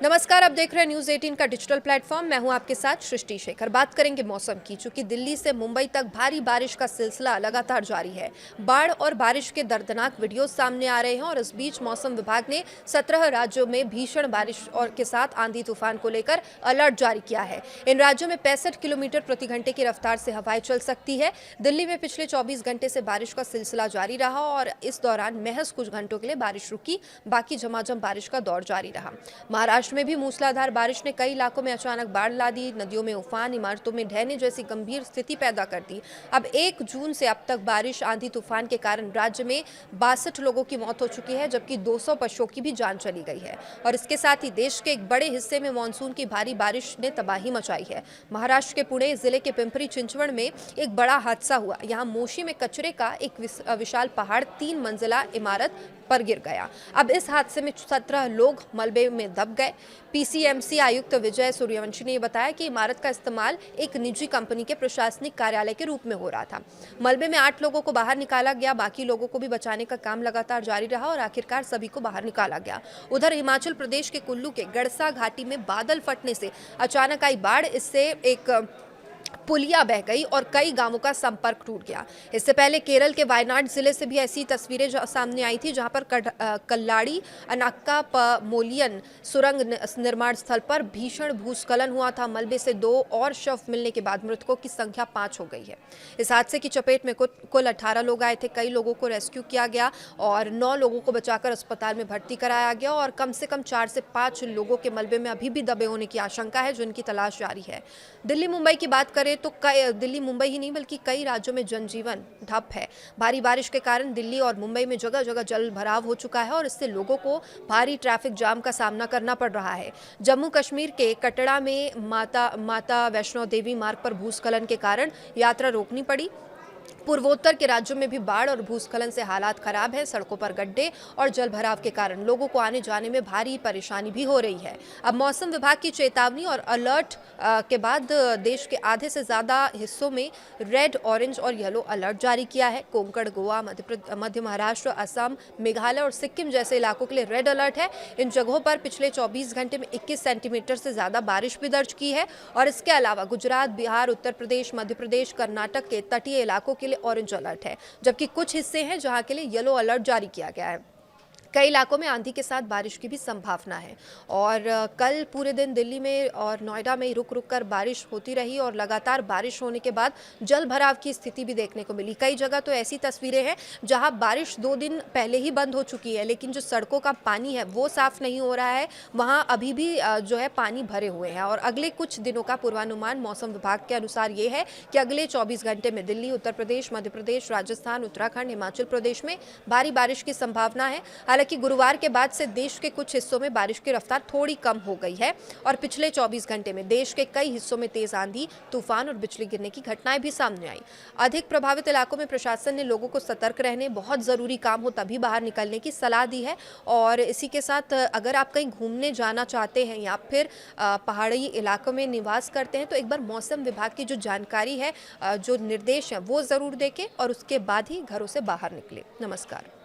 नमस्कार, आप देख रहे हैं न्यूज़ 18 का डिजिटल प्लेटफॉर्म। मैं हूं आपके साथ सृष्टि शेखर। बात करेंगे मौसम की। चूंकि दिल्ली से मुंबई तक भारी बारिश का सिलसिला लगातार जारी है। बाढ़ और बारिश के दर्दनाक वीडियो सामने आ रहे हैं और इस बीच मौसम विभाग ने 17 राज्यों में भीषण बारिश और के साथ आंधी तूफान को लेकर अलर्ट जारी किया है। इन राज्यों में 65 किलोमीटर प्रति घंटे की रफ्तार से हवाएं चल सकती है। दिल्ली में पिछले 24 घंटे से बारिश का सिलसिला जारी रहा और इस दौरान महज कुछ घंटों के लिए बारिश रुकी, बाकी झमाझम बारिश का दौर जारी रहा। महाराष्ट्र में भी मूसलाधार बारिश ने कई इलाकों में अचानक बाढ़ ला दी। नदियों में उफान, इमारतों में ढहने जैसी गंभीर स्थिति पैदा कर दी। अब 1 जून से अब तक बारिश, आंधी तूफान के कारण राज्य में 62 लोगों की मौत हो चुकी है, जबकि 200 पशुओं की भी जान चली गई है। और इसके साथ ही देश के एक बड़े हिस्से में मानसून की भारी बारिश ने तबाही मचाई है। महाराष्ट्र के पुणे जिले के पिंपरी चिंचवड़ में एक बड़ा हादसा हुआ। यहाँ मोशी में कचरे का एक विशाल पहाड़ 3 मंजिला इमारत पर गिर गया। अब इस हादसे में 17 लोग मलबे में दब गए। पीसीएमसी आयुक्त विजय सूर्यवंशी ने बताया कि इमारत का इस्तेमाल एक निजी कंपनी के प्रशासनिक कार्यालय के रूप में हो रहा था। मलबे में 8 लोगों को बाहर निकाला गया, बाकी लोगों को भी बचाने का काम लगातार जारी रहा और आखिरकार सभी को बाहर निकाला गया। उधर हिमाचल प्रदेश के कुल्लू के गड़सा घाटी में बादल फटने से अचानक आई बाढ़, इससे एक पुलिया बह गई और कई गांवों का संपर्क टूट गया। इससे पहले केरल के वायनाड जिले से भी ऐसी तस्वीरें सामने आई थी, जहां पर कल्लाड़ी अनाक्का मोलियन सुरंग निर्माण स्थल पर भीषण भूस्खलन हुआ था। मलबे से 2 और शव मिलने के बाद मृतकों की संख्या 5 हो गई है। इस हादसे की चपेट में कुल 18 लोग आए थे। कई लोगों को रेस्क्यू किया गया और 9 लोगों को बचाकर अस्पताल में भर्ती कराया गया और कम से कम 4 से 5 लोगों के मलबे में अभी भी दबे होने की आशंका है, जिनकी तलाश जारी है। दिल्ली मुंबई की बात करें तो दिल्ली मुंबई ही नहीं बल्कि कई राज्यों में जनजीवन ठप है। भारी बारिश के कारण दिल्ली और मुंबई में जगह जगह जल भराव हो चुका है और इससे लोगों को भारी ट्रैफिक जाम का सामना करना पड़ रहा है। जम्मू कश्मीर के कटड़ा में माता वैष्णो देवी मार्ग पर भूस्खलन के कारण यात्रा रोकनी पड़ी। पूर्वोत्तर के राज्यों में भी बाढ़ और भूस्खलन से हालात खराब है। सड़कों पर गड्ढे और जल भराव के कारण लोगों को आने जाने में भारी परेशानी भी हो रही है। अब मौसम विभाग की चेतावनी और अलर्ट के बाद देश के आधे से ज्यादा हिस्सों में रेड, ऑरेंज और येलो अलर्ट जारी किया है। कोंकण, गोवा, मध्य महाराष्ट्र, असम, मेघालय और सिक्किम जैसे इलाकों के लिए रेड अलर्ट है। इन जगहों पर पिछले 24 घंटे में 21 सेंटीमीटर से ज्यादा बारिश भी दर्ज की है। और इसके अलावा गुजरात, बिहार, उत्तर प्रदेश, मध्य प्रदेश, कर्नाटक के तटीय इलाकों के लिए ऑरेंज अलर्ट है, जबकि कुछ हिस्से हैं जहां के लिए येलो अलर्ट जारी किया गया है। कई इलाकों में आंधी के साथ बारिश की भी संभावना है। और कल पूरे दिन दिल्ली में और नोएडा में रुक रुक कर बारिश होती रही और लगातार बारिश होने के बाद जल भराव की स्थिति भी देखने को मिली। कई जगह तो ऐसी तस्वीरें हैं जहां बारिश 2 दिन पहले ही बंद हो चुकी है, लेकिन जो सड़कों का पानी है वो साफ नहीं हो रहा है। वहां अभी भी जो है पानी भरे हुए हैं। और अगले कुछ दिनों का पूर्वानुमान मौसम विभाग के अनुसार ये है कि अगले 24 घंटे में दिल्ली, उत्तर प्रदेश, मध्य प्रदेश, राजस्थान, उत्तराखंड, हिमाचल प्रदेश में भारी बारिश की संभावना है। हालांकि गुरुवार के बाद से देश के कुछ हिस्सों में बारिश की रफ्तार थोड़ी कम हो गई है और पिछले 24 घंटे में देश के कई हिस्सों में तेज आंधी, तूफान और बिजली गिरने की घटनाएं भी सामने आई। अधिक प्रभावित इलाकों में प्रशासन ने लोगों को सतर्क रहने, बहुत जरूरी काम हो तभी बाहर निकलने की सलाह दी है। और इसी के साथ अगर आप कहीं घूमने जाना चाहते हैं या फिर पहाड़ी इलाकों में निवास करते हैं तो एक बार मौसम विभाग की जो जानकारी है, जो निर्देश है वो जरूर देखें और उसके बाद ही घरों से बाहर निकले। नमस्कार।